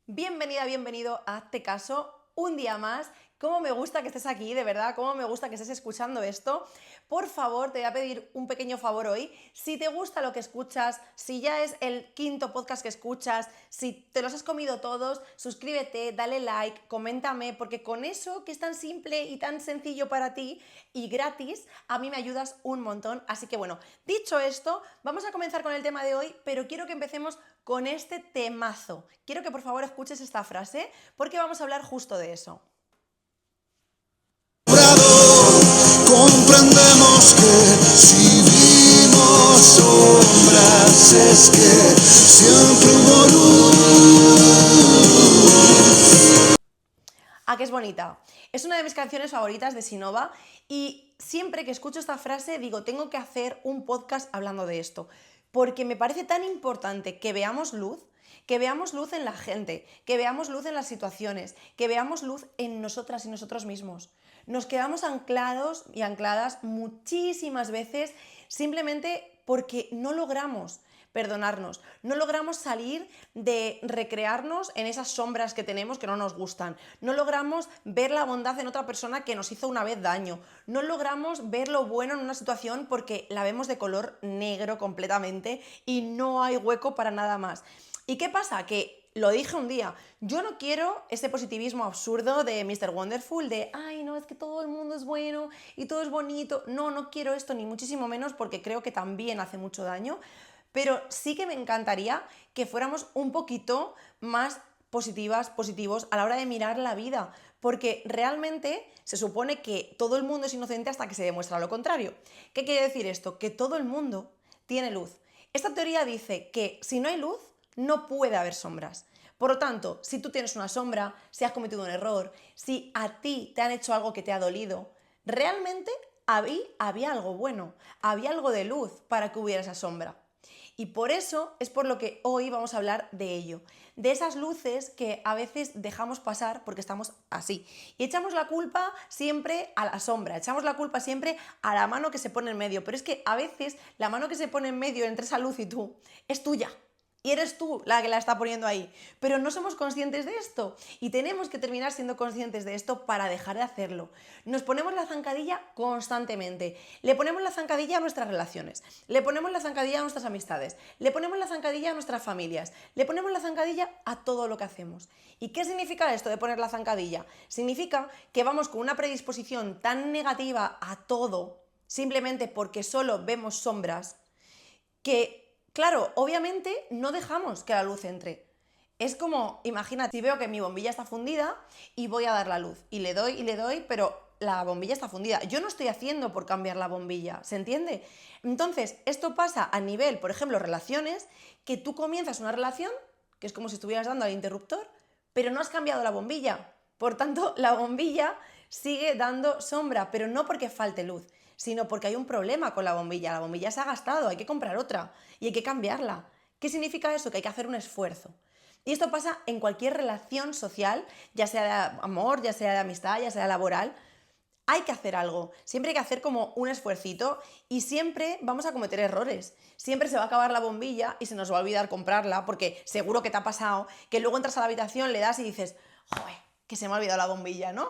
Bienvenida, bienvenido a Hazte Caso un día más. Cómo me gusta que estés aquí, de verdad, cómo me gusta que estés escuchando esto. Por favor, te voy a pedir un pequeño favor hoy. Si te gusta lo que escuchas, si ya es el quinto podcast que escuchas, si te los has comido todos, suscríbete, dale like, coméntame, porque con eso, que es tan simple y tan sencillo para ti y gratis, a mí me ayudas un montón. Así que bueno, dicho esto, vamos a comenzar con el tema de hoy, pero quiero que empecemos con este temazo. Quiero que por favor escuches esta frase, porque vamos a hablar justo de eso. Comprendemos que si vimos sombras es que siempre hubo luz. ¿A qué es bonita? Es una de mis canciones favoritas de Sinova y siempre que escucho esta frase digo, tengo que hacer un podcast hablando de esto, porque me parece tan importante que veamos luz en la gente, que veamos luz en las situaciones, que veamos luz en nosotras y nosotros mismos. Nos quedamos anclados y ancladas muchísimas veces simplemente porque no logramos perdonarnos, no logramos salir de recrearnos en esas sombras que tenemos que no nos gustan, no logramos ver la bondad en otra persona que nos hizo una vez daño, no logramos ver lo bueno en una situación porque la vemos de color negro completamente y no hay hueco para nada más. ¿Y qué pasa? Que lo dije un día, yo no quiero ese positivismo absurdo de Mr. Wonderful, de, ay, no, es que todo el mundo es bueno y todo es bonito. No, no quiero esto, ni muchísimo menos, porque creo que también hace mucho daño, pero sí que me encantaría que fuéramos un poquito más positivas, positivos a la hora de mirar la vida, porque realmente se supone que todo el mundo es inocente hasta que se demuestra lo contrario. ¿Qué quiere decir esto? Que todo el mundo tiene luz. Esta teoría dice que si no hay luz, no puede haber sombras. Por lo tanto, si tú tienes una sombra, si has cometido un error, si a ti te han hecho algo que te ha dolido, realmente había algo bueno, había algo de luz para que hubiera esa sombra. Y por eso es por lo que hoy vamos a hablar de ello, de esas luces que a veces dejamos pasar porque estamos así. Y echamos la culpa siempre a la sombra, echamos la culpa siempre a la mano que se pone en medio, pero es que a veces la mano que se pone en medio entre esa luz y tú es tuya. Y eres tú la que la está poniendo ahí. Pero no somos conscientes de esto. Y tenemos que terminar siendo conscientes de esto para dejar de hacerlo. Nos ponemos la zancadilla constantemente. Le ponemos la zancadilla a nuestras relaciones. Le ponemos la zancadilla a nuestras amistades. Le ponemos la zancadilla a nuestras familias. Le ponemos la zancadilla a todo lo que hacemos. ¿Y qué significa esto de poner la zancadilla? Significa que vamos con una predisposición tan negativa a todo, simplemente porque solo vemos sombras, que claro, obviamente no dejamos que la luz entre. Es como, imagínate, si veo que mi bombilla está fundida y voy a dar la luz y le doy, pero la bombilla está fundida. Yo no estoy haciendo por cambiar la bombilla, ¿se entiende? Entonces, esto pasa a nivel, por ejemplo, relaciones, que tú comienzas una relación, que es como si estuvieras dando al interruptor, pero no has cambiado la bombilla. Por tanto, la bombilla sigue dando sombra, pero no porque falte luz, sino porque hay un problema con la bombilla. La bombilla se ha gastado, hay que comprar otra y hay que cambiarla. ¿Qué significa eso? Que hay que hacer un esfuerzo. Y esto pasa en cualquier relación social, ya sea de amor, ya sea de amistad, ya sea laboral. Hay que hacer algo, siempre hay que hacer como un esfuercito y siempre vamos a cometer errores. Siempre se va a acabar la bombilla y se nos va a olvidar comprarla porque seguro que te ha pasado que luego entras a la habitación, le das y dices, joder, que se me ha olvidado la bombilla, ¿no?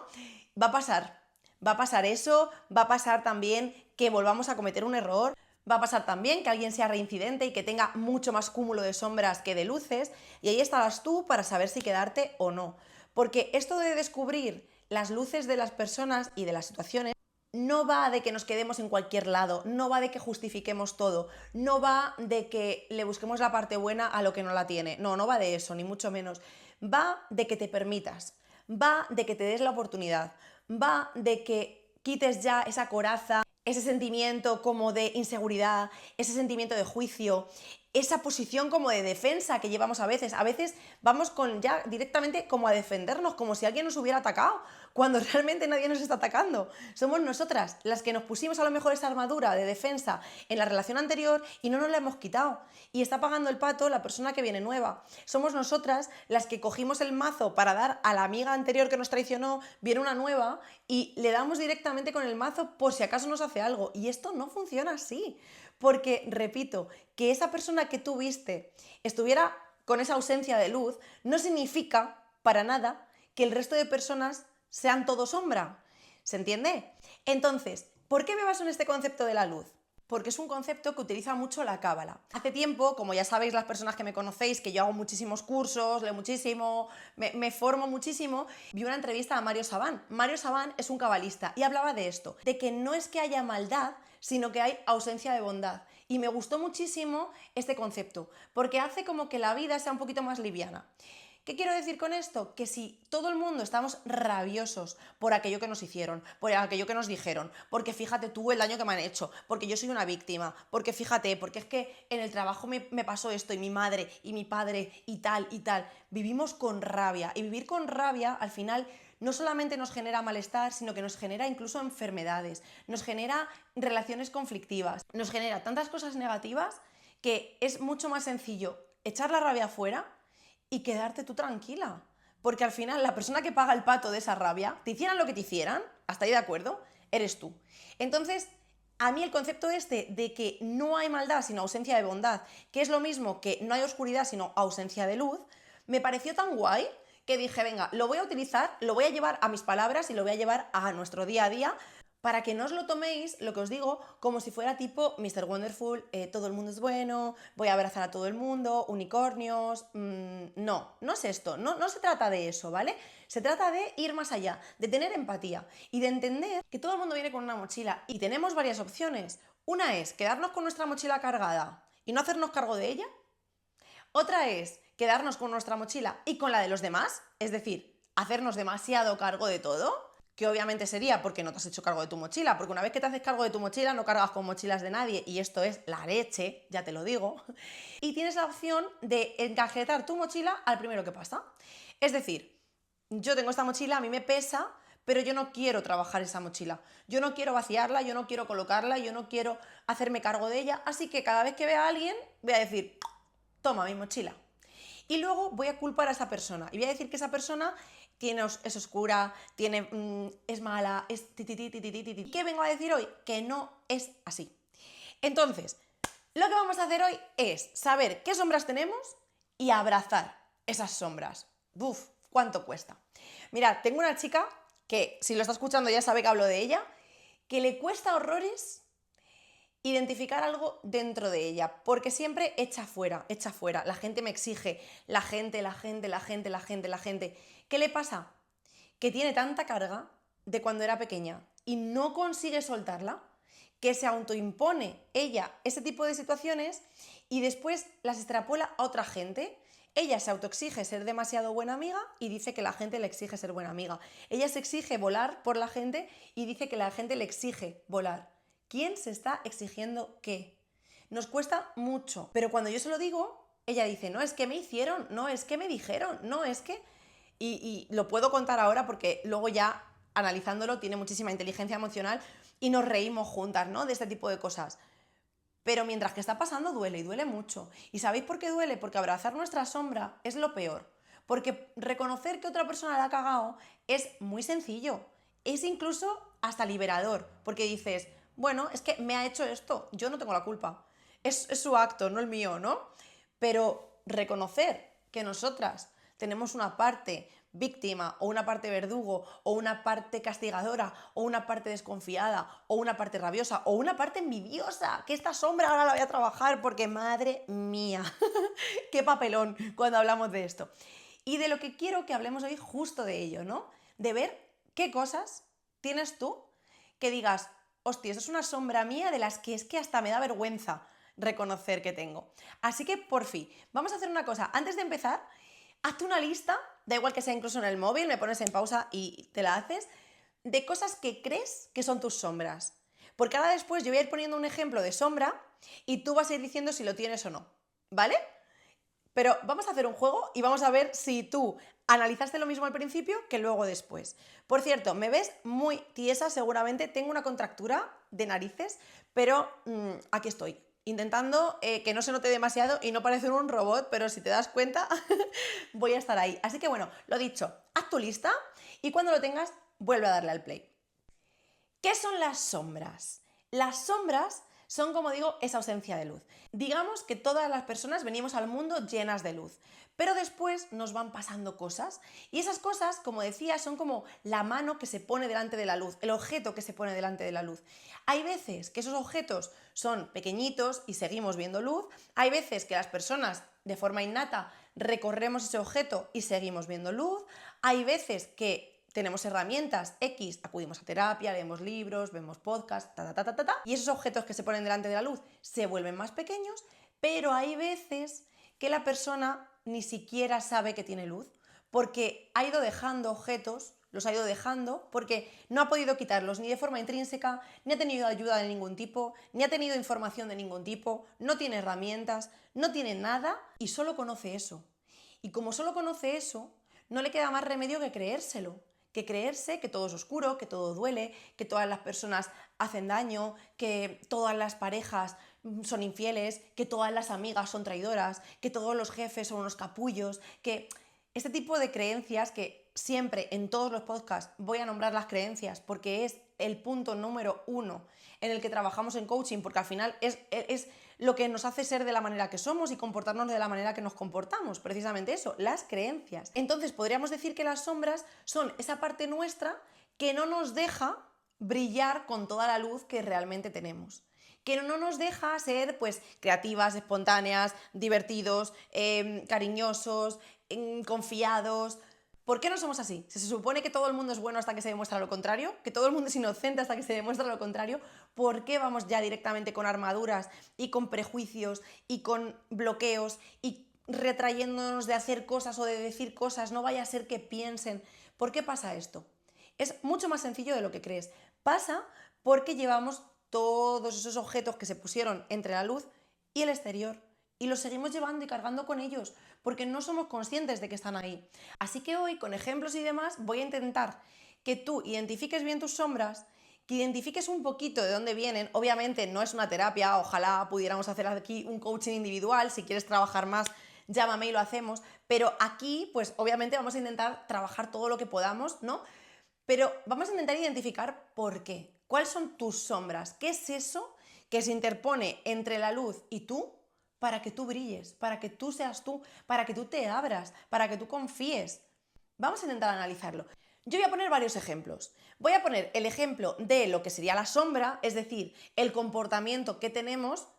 Va a pasar, va a pasar eso, va a pasar también que volvamos a cometer un error, va a pasar también que alguien sea reincidente y que tenga mucho más cúmulo de sombras que de luces y ahí estarás tú para saber si quedarte o no. Porque esto de descubrir las luces de las personas y de las situaciones no va de que nos quedemos en cualquier lado, no va de que justifiquemos todo, no va de que le busquemos la parte buena a lo que no la tiene, no, no va de eso, ni mucho menos. Va de que te permitas, va de que te des la oportunidad, va de que quites ya esa coraza, ese sentimiento como de inseguridad, ese sentimiento de juicio, esa posición como de defensa que llevamos a veces. A veces vamos con ya directamente como a defendernos, como si alguien nos hubiera atacado, cuando realmente nadie nos está atacando. Somos nosotras las que nos pusimos a lo mejor esa armadura de defensa en la relación anterior y no nos la hemos quitado. Y está pagando el pato la persona que viene nueva. Somos nosotras las que cogimos el mazo para dar a la amiga anterior que nos traicionó, viene una nueva y le damos directamente con el mazo por si acaso nos hace algo. Y esto no funciona así. Porque, repito, que esa persona que tú viste estuviera con esa ausencia de luz, no significa para nada que el resto de personas sean todo sombra. ¿Se entiende? Entonces, ¿por qué me baso en este concepto de la luz? Porque es un concepto que utiliza mucho la cábala. Hace tiempo, como ya sabéis las personas que me conocéis, que yo hago muchísimos cursos, leo muchísimo, me formo muchísimo, vi una entrevista a Mario Sabán. Mario Sabán es un cabalista y hablaba de esto, de que no es que haya maldad, sino que hay ausencia de bondad. Y me gustó muchísimo este concepto, porque hace como que la vida sea un poquito más liviana. ¿Qué quiero decir con esto? Que si todo el mundo estamos rabiosos por aquello que nos hicieron, por aquello que nos dijeron, porque fíjate tú el daño que me han hecho, porque yo soy una víctima, porque fíjate, porque es que en el trabajo me pasó esto y mi madre y mi padre y tal, vivimos con rabia. Y vivir con rabia al final no solamente nos genera malestar, sino que nos genera incluso enfermedades, nos genera relaciones conflictivas, nos genera tantas cosas negativas que es mucho más sencillo echar la rabia afuera y quedarte tú tranquila. Porque al final la persona que paga el pato de esa rabia, te hicieran lo que te hicieran, hasta ahí de acuerdo, eres tú. Entonces, a mí el concepto este de que no hay maldad sino ausencia de bondad, que es lo mismo que no hay oscuridad sino ausencia de luz, me pareció tan guay que dije, venga, lo voy a utilizar, lo voy a llevar a mis palabras y lo voy a llevar a nuestro día a día, para que no os lo toméis, lo que os digo, como si fuera tipo Mr. Wonderful, todo el mundo es bueno, voy a abrazar a todo el mundo, unicornios. No es esto, no se trata de eso, ¿vale? Se trata de ir más allá, de tener empatía y de entender que todo el mundo viene con una mochila y tenemos varias opciones. Una es quedarnos con nuestra mochila cargada y no hacernos cargo de ella. Otra es quedarnos con nuestra mochila y con la de los demás, es decir, hacernos demasiado cargo de todo. Que obviamente sería porque no te has hecho cargo de tu mochila, porque una vez que te haces cargo de tu mochila no cargas con mochilas de nadie y esto es la leche, ya te lo digo, y tienes la opción de encajetar tu mochila al primero que pasa. Es decir, yo tengo esta mochila, a mí me pesa, pero yo no quiero trabajar esa mochila, yo no quiero vaciarla, yo no quiero colocarla, yo no quiero hacerme cargo de ella, así que cada vez que vea a alguien voy a decir, toma mi mochila. Y luego voy a culpar a esa persona y voy a decir que esa persona es oscura, es mala, es ti. ¿Qué vengo a decir hoy? Que no es así. Entonces, lo que vamos a hacer hoy es saber qué sombras tenemos y abrazar esas sombras. Buf, ¿cuánto cuesta? Mirad, tengo una chica que, si lo está escuchando ya sabe que hablo de ella, que le cuesta horrores identificar algo dentro de ella, porque siempre echa fuera, la gente me exige, la gente. ¿Qué le pasa? Que tiene tanta carga de cuando era pequeña y no consigue soltarla, que se autoimpone ella ese tipo de situaciones y después las extrapola a otra gente. Ella se autoexige ser demasiado buena amiga y dice que la gente le exige ser buena amiga. Ella se exige volar por la gente y dice que la gente le exige volar. ¿Quién se está exigiendo qué? Nos cuesta mucho, pero cuando yo se lo digo, ella dice, no, es que me hicieron, no, es que me dijeron, no, es que... Y lo puedo contar ahora porque luego ya, analizándolo, tiene muchísima inteligencia emocional y nos reímos juntas, ¿no? De este tipo de cosas. Pero mientras que está pasando duele y duele mucho. ¿Y sabéis por qué duele? Porque abrazar nuestra sombra es lo peor. Porque reconocer que otra persona la ha cagado es muy sencillo. Es incluso hasta liberador. Porque dices, bueno, es que me ha hecho esto, yo no tengo la culpa. Es su acto, no el mío, ¿no? Pero reconocer que nosotras tenemos una parte víctima o una parte verdugo o una parte castigadora o una parte desconfiada o una parte rabiosa o una parte envidiosa, que esta sombra ahora la voy a trabajar porque madre mía, qué papelón cuando hablamos de esto. Y de lo que quiero que hablemos hoy justo de ello, ¿no? De ver qué cosas tienes tú que digas, hostia, eso es una sombra mía de las que es que hasta me da vergüenza reconocer que tengo. Así que, por fin, vamos a hacer una cosa. Antes de empezar, hazte una lista, da igual que sea incluso en el móvil, me pones en pausa y te la haces, de cosas que crees que son tus sombras. Porque ahora después yo voy a ir poniendo un ejemplo de sombra y tú vas a ir diciendo si lo tienes o no, ¿vale? Pero vamos a hacer un juego y vamos a ver si tú analizaste lo mismo al principio que luego después. Por cierto, me ves muy tiesa, seguramente tengo una contractura de narices, pero aquí estoy, intentando que no se note demasiado y no parecer un robot, pero si te das cuenta voy a estar ahí. Así que bueno, lo dicho, haz tu lista y cuando lo tengas vuelve a darle al play. ¿Qué son las sombras? Las sombras son, como digo, esa ausencia de luz. Digamos que todas las personas venimos al mundo llenas de luz, pero después nos van pasando cosas y esas cosas, como decía, son como la mano que se pone delante de la luz, el objeto que se pone delante de la luz. Hay veces que esos objetos son pequeñitos y seguimos viendo luz, hay veces que las personas de forma innata recorremos ese objeto y seguimos viendo luz, hay veces que tenemos herramientas X, acudimos a terapia, leemos libros, vemos podcasts, y esos objetos que se ponen delante de la luz se vuelven más pequeños, pero hay veces que la persona ni siquiera sabe que tiene luz, porque ha ido dejando objetos, los ha ido dejando porque no ha podido quitarlos ni de forma intrínseca, ni ha tenido ayuda de ningún tipo, ni ha tenido información de ningún tipo, no tiene herramientas, no tiene nada y solo conoce eso. Y como solo conoce eso, no le queda más remedio que creérselo, que creerse que todo es oscuro, que todo duele, que todas las personas hacen daño, que todas las parejas son infieles, que todas las amigas son traidoras, que todos los jefes son unos capullos, que este tipo de creencias que siempre en todos los podcasts voy a nombrar las creencias porque es el punto número 1 en el que trabajamos en coaching, porque al final es lo que nos hace ser de la manera que somos y comportarnos de la manera que nos comportamos, precisamente eso, las creencias. Entonces podríamos decir que las sombras son esa parte nuestra que no nos deja brillar con toda la luz que realmente tenemos, que no nos deja ser pues creativas, espontáneas, divertidos, cariñosos, confiados. ¿Por qué no somos así? Se supone que todo el mundo es bueno hasta que se demuestra lo contrario, que todo el mundo es inocente hasta que se demuestra lo contrario. ¿Por qué vamos ya directamente con armaduras y con prejuicios y con bloqueos y retrayéndonos de hacer cosas o de decir cosas? No vaya a ser que piensen. ¿Por qué pasa esto? Es mucho más sencillo de lo que crees. Pasa porque llevamos todos esos objetos que se pusieron entre la luz y el exterior y los seguimos llevando y cargando con ellos porque no somos conscientes de que están ahí. Así que hoy, con ejemplos y demás, voy a intentar que tú identifiques bien tus sombras, que identifiques un poquito de dónde vienen. Obviamente no es una terapia, ojalá pudiéramos hacer aquí un coaching individual, si quieres trabajar más, llámame y lo hacemos, pero aquí pues obviamente vamos a intentar trabajar todo lo que podamos, ¿no? Pero vamos a intentar identificar por qué. ¿Cuáles son tus sombras? ¿Qué es eso que se interpone entre la luz y tú para que tú brilles, para que tú seas tú, para que tú te abras, para que tú confíes? Vamos a intentar analizarlo. Yo voy a poner varios ejemplos. Voy a poner el ejemplo de lo que sería la sombra, es decir, el comportamiento que tenemos,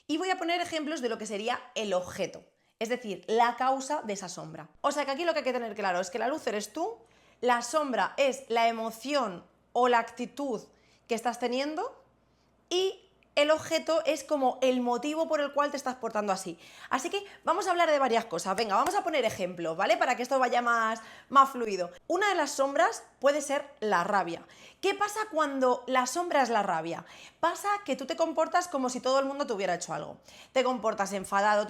y voy a poner ejemplos de lo que sería el objeto, es decir, la causa de esa sombra. O sea que aquí lo que hay que tener claro es que la luz eres tú, la sombra es la emoción o la actitud que estás teniendo y el objeto es como el motivo por el cual te estás portando así. Así que vamos a hablar de varias cosas. Venga, vamos a poner ejemplos, ¿vale? Para que esto vaya más fluido. Una de las sombras puede ser la rabia. ¿Qué pasa cuando la sombra es la rabia? Pasa que tú te comportas como si todo el mundo te hubiera hecho algo. Te comportas enfadado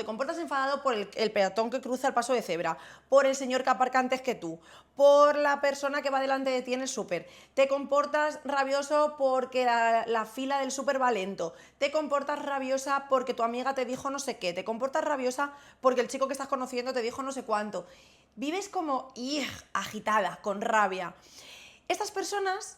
por el peatón que cruza el paso de cebra, por el señor que aparca antes que tú, por la persona que va delante de ti en el súper. Te comportas rabioso porque la fila del súper va lento. Te comportas rabiosa porque tu amiga te dijo no sé qué. Te comportas rabiosa porque el chico que estás conociendo te dijo no sé cuánto. Vives como agitada, con rabia. Estas personas,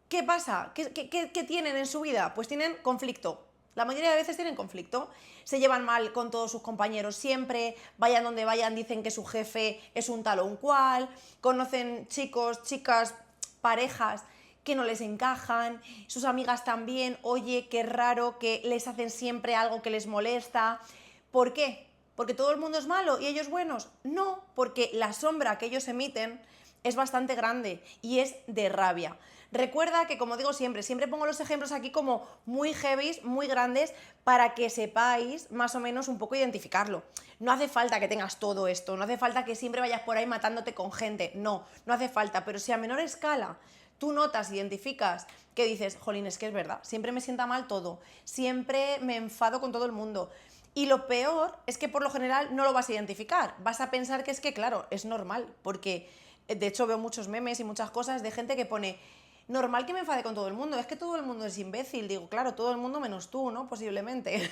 ¿qué pasa? ¿Qué tienen en su vida? Pues tienen conflicto. La mayoría de veces tienen conflicto. Se llevan mal con todos sus compañeros siempre, vayan donde vayan, dicen que su jefe es un tal o un cual, conocen chicos, chicas, parejas que no les encajan, sus amigas también, oye, qué raro que les hacen siempre algo que les molesta. ¿Por qué? ¿Porque todo el mundo es malo y ellos buenos? No, porque la sombra que ellos emiten es bastante grande y es de rabia. Recuerda que, como digo siempre pongo los ejemplos aquí como muy heavy, muy grandes, para que sepáis más o menos un poco identificarlo. No hace falta que tengas todo esto, no hace falta que siempre vayas por ahí matándote con gente, no hace falta, pero si a menor escala tú notas, identificas que dices, jolín, es que es verdad, siempre me sienta mal todo, siempre me enfado con todo el mundo. Y lo peor es que por lo general no lo vas a identificar, vas a pensar que es que, claro, es normal, porque de hecho veo muchos memes y muchas cosas de gente que pone, normal que me enfade con todo el mundo, es que todo el mundo es imbécil. Digo, claro, todo el mundo menos tú, ¿no? Posiblemente.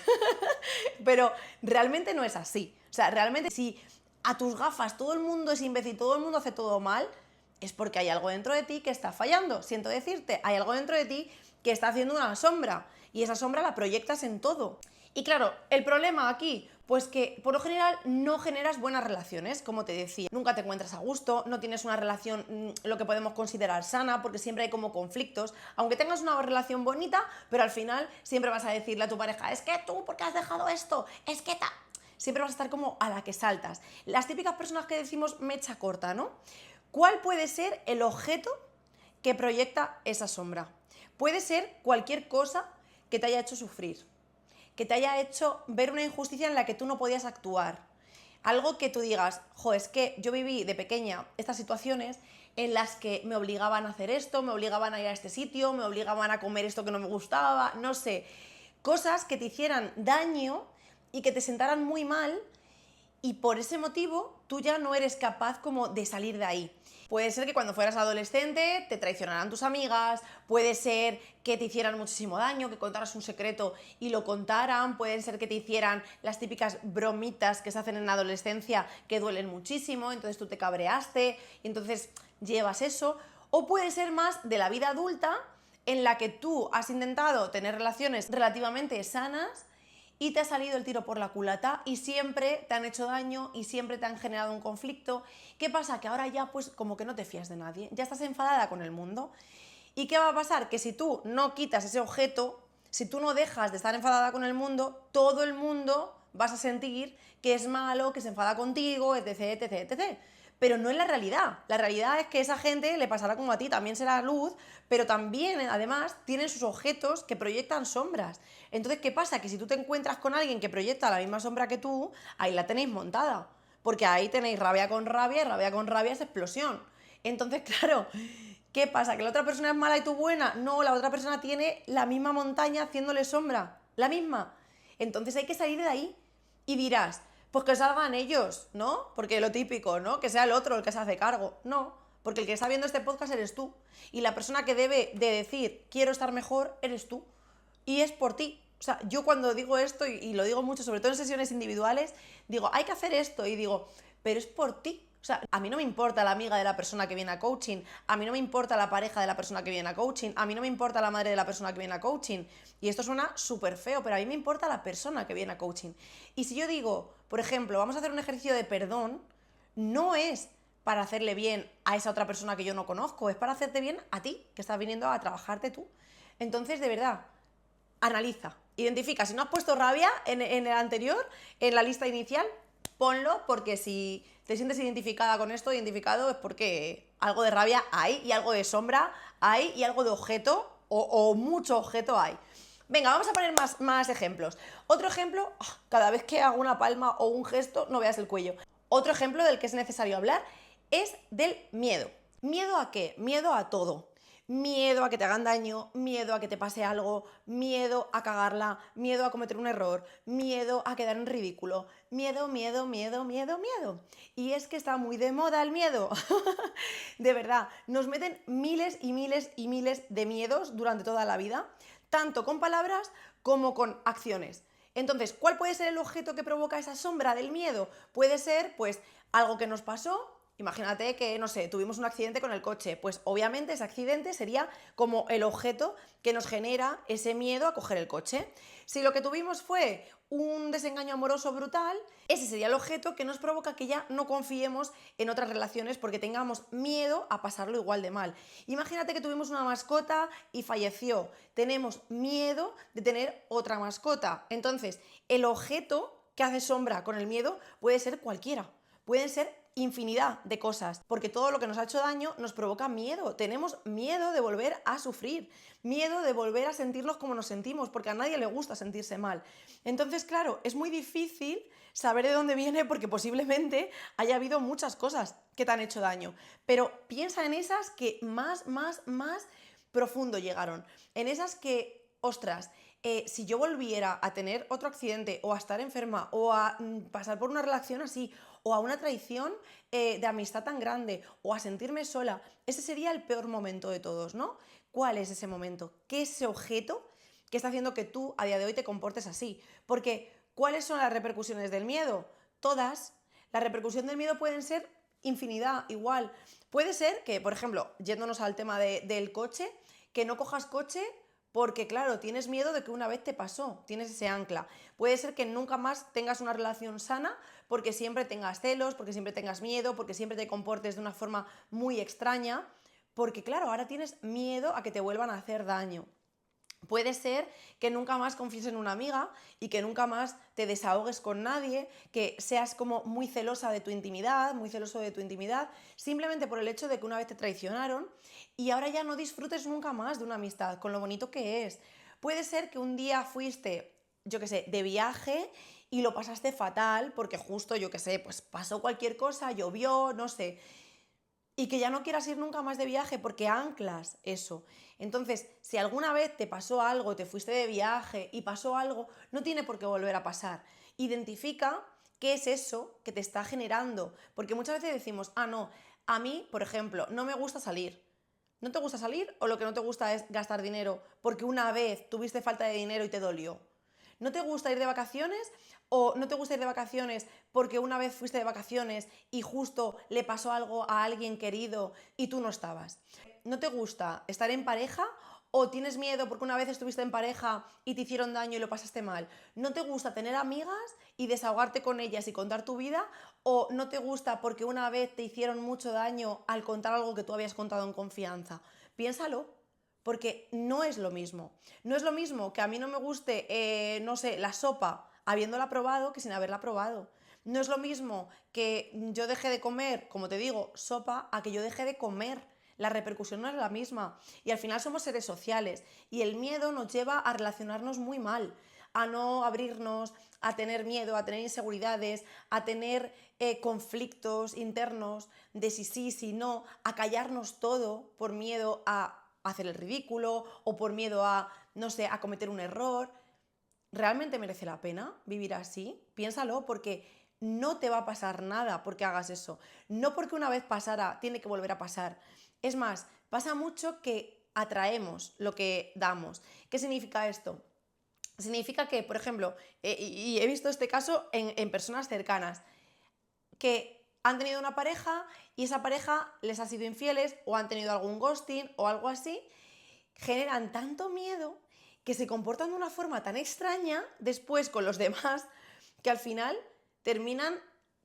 Pero realmente no es así. O sea, realmente si a tus gafas todo el mundo es imbécil, todo el mundo hace todo mal, es porque hay algo dentro de ti que está fallando. Siento decirte, hay algo dentro de ti que está haciendo una sombra. y esa sombra la proyectas en todo. Y claro, el problema aquí, pues que por lo general no generas buenas relaciones, como te decía. Nunca te encuentras a gusto, no tienes una relación lo que podemos considerar sana, porque siempre hay como conflictos. Aunque tengas una relación bonita, pero al final siempre vas a decirle a tu pareja, es que tú, ¿por qué has dejado esto? Es que siempre vas a estar como a la que saltas. Las típicas personas que decimos mecha corta, ¿no? ¿Cuál puede ser el objeto que proyecta esa sombra? Puede ser cualquier cosa que te haya hecho sufrir, que te haya hecho ver una injusticia en la que tú no podías actuar. Algo que tú digas, jo, es que yo viví de pequeña estas situaciones en las que me obligaban a hacer esto, me obligaban a ir a este sitio, me obligaban a comer esto que no me gustaba, no sé. Cosas que te hicieran daño y que te sentaran muy mal, y por ese motivo tú ya no eres capaz como de salir de ahí. Puede ser que cuando fueras adolescente te traicionaran tus amigas, puede ser que te hicieran muchísimo daño, que contaras un secreto y lo contaran, puede ser que te hicieran las típicas bromitas que se hacen en la adolescencia que duelen muchísimo, entonces tú te cabreaste y entonces llevas eso, o puede ser más de la vida adulta en la que tú has intentado tener relaciones relativamente sanas y te ha salido el tiro por la culata y siempre te han hecho daño y siempre te han generado un conflicto. ¿Qué pasa? Que ahora ya pues como que no te fías de nadie, ya estás enfadada con el mundo. ¿Y qué va a pasar? Que si tú no quitas ese objeto, si tú no dejas de estar enfadada con el mundo, todo el mundo vas a sentir que es malo, que se enfada contigo, etc, etc, etc. Pero no es la realidad. La realidad es que esa gente le pasará como a ti, también será luz, pero también, además, tienen sus objetos que proyectan sombras. Entonces, ¿qué pasa? Que si tú te encuentras con alguien que proyecta la misma sombra que tú, ahí la tenéis montada. Porque ahí tenéis rabia con rabia y rabia con rabia es explosión. Entonces, claro, ¿qué pasa? ¿Que la otra persona es mala y tú buena? No, la otra persona tiene la misma montaña haciéndole sombra. La misma. Entonces hay que salir de ahí. Y dirás, pues que salgan ellos, ¿no? Porque lo típico, ¿no? Que sea el otro el que se hace cargo. No, porque el que está viendo este podcast eres tú. Y la persona que debe de decir, quiero estar mejor, eres tú. Y es por ti. O sea, yo cuando digo esto, y lo digo mucho, sobre todo en sesiones individuales, digo, hay que hacer esto. Y digo, pero es por ti. O sea, a mí no me importa la amiga de la persona que viene a coaching, a mí no me importa la pareja de la persona que viene a coaching, a mí no me importa la madre de la persona que viene a coaching. Y esto suena súper feo, pero a mí me importa la persona que viene a coaching. Y si yo digo, por ejemplo, vamos a hacer un ejercicio de perdón, no es para hacerle bien a esa otra persona que yo no conozco, es para hacerte bien a ti, que estás viniendo a trabajarte tú. Entonces, de verdad, analiza, identifica. Si no has puesto rabia en el anterior, en la lista inicial, ponlo, porque si te sientes identificada con esto, identificado, es porque algo de rabia hay y algo de sombra hay y algo de objeto o mucho objeto hay. Venga, vamos a poner más ejemplos. Otro ejemplo, cada vez que hago una palma o un gesto, no veas el cuello. Otro ejemplo del que es necesario hablar es del miedo. ¿Miedo a qué? Miedo a todo. Miedo a que te hagan daño, miedo a que te pase algo, miedo a cagarla, miedo a cometer un error, miedo a quedar en ridículo, miedo, miedo, miedo, miedo, miedo. Y es que está muy de moda el miedo. De verdad, nos meten miles y miles y miles de miedos durante toda la vida, tanto con palabras como con acciones. Entonces, ¿cuál puede ser el objeto que provoca esa sombra del miedo? Puede ser, pues, algo que nos pasó. Imagínate que, no sé, tuvimos un accidente con el coche, pues obviamente ese accidente sería como el objeto que nos genera ese miedo a coger el coche. Si lo que tuvimos fue un desengaño amoroso brutal, ese sería el objeto que nos provoca que ya no confiemos en otras relaciones porque tengamos miedo a pasarlo igual de mal. Imagínate que tuvimos una mascota y falleció. Tenemos miedo de tener otra mascota. Entonces, el objeto que hace sombra con el miedo puede ser cualquiera. Pueden ser infinidad de cosas, porque todo lo que nos ha hecho daño nos provoca miedo. Tenemos miedo de volver a sufrir, miedo de volver a sentirnos como nos sentimos, porque a nadie le gusta sentirse mal. Entonces, claro, es muy difícil saber de dónde viene porque posiblemente haya habido muchas cosas que te han hecho daño, pero piensa en esas que más profundo llegaron, en esas que, ostras, si yo volviera a tener otro accidente o a estar enferma o a pasar por una relación así o a una traición de amistad tan grande o a sentirme sola, ese sería el peor momento de todos, ¿no? ¿Cuál es ese momento? ¿Qué es ese objeto que está haciendo que tú a día de hoy te comportes así? Porque, ¿cuáles son las repercusiones del miedo? Todas. La repercusión del miedo pueden ser infinidad, igual. Puede ser que, por ejemplo, yéndonos al tema del coche, que no cojas coche Porque claro, tienes miedo de que una vez te pasó, tienes ese ancla. Puede ser que nunca más tengas una relación sana porque siempre tengas celos, porque siempre tengas miedo, porque siempre te comportes de una forma muy extraña, porque claro, ahora tienes miedo a que te vuelvan a hacer daño. Puede ser que nunca más confíes en una amiga y que nunca más te desahogues con nadie, que seas como muy celosa de tu intimidad, muy celoso de tu intimidad, simplemente por el hecho de que una vez te traicionaron y ahora ya no disfrutes nunca más de una amistad, con lo bonito que es. Puede ser que un día fuiste, yo qué sé, de viaje y lo pasaste fatal porque justo, yo qué sé, pues pasó cualquier cosa, llovió, no sé, y que ya no quieras ir nunca más de viaje porque anclas eso. Entonces, si alguna vez te pasó algo, te fuiste de viaje y pasó algo, no tiene por qué volver a pasar. Identifica qué es eso que te está generando, porque muchas veces decimos, ah, no, a mí, por ejemplo, no me gusta salir. ¿No te gusta salir o lo que no te gusta es gastar dinero porque una vez tuviste falta de dinero y te dolió? ¿No te gusta ir de vacaciones o no te gusta ir de vacaciones porque una vez fuiste de vacaciones y justo le pasó algo a alguien querido y tú no estabas? ¿No te gusta estar en pareja o tienes miedo porque una vez estuviste en pareja y te hicieron daño y lo pasaste mal? ¿No te gusta tener amigas y desahogarte con ellas y contar tu vida? ¿O no te gusta porque una vez te hicieron mucho daño al contar algo que tú habías contado en confianza? Piénsalo. Porque no es lo mismo. No es lo mismo que a mí no me guste, no sé, la sopa habiéndola probado que sin haberla probado. No es lo mismo que yo deje de comer, como te digo, sopa, a que yo deje de comer. La repercusión no es la misma. Y al final somos seres sociales. Y el miedo nos lleva a relacionarnos muy mal, a no abrirnos, a tener miedo, a tener inseguridades, a tener conflictos internos de si sí, si no, a callarnos todo por miedo a hacer el ridículo o por miedo a, no sé, a cometer un error. ¿Realmente merece la pena vivir así? Piénsalo, porque no te va a pasar nada porque hagas eso. No porque una vez pasara tiene que volver a pasar. Es más, pasa mucho que atraemos lo que damos. ¿Qué significa esto? Significa que, por ejemplo, y he visto este caso en personas cercanas, que han tenido una pareja y esa pareja les ha sido infieles o han tenido algún ghosting o algo así, generan tanto miedo que se comportan de una forma tan extraña después con los demás que al final terminan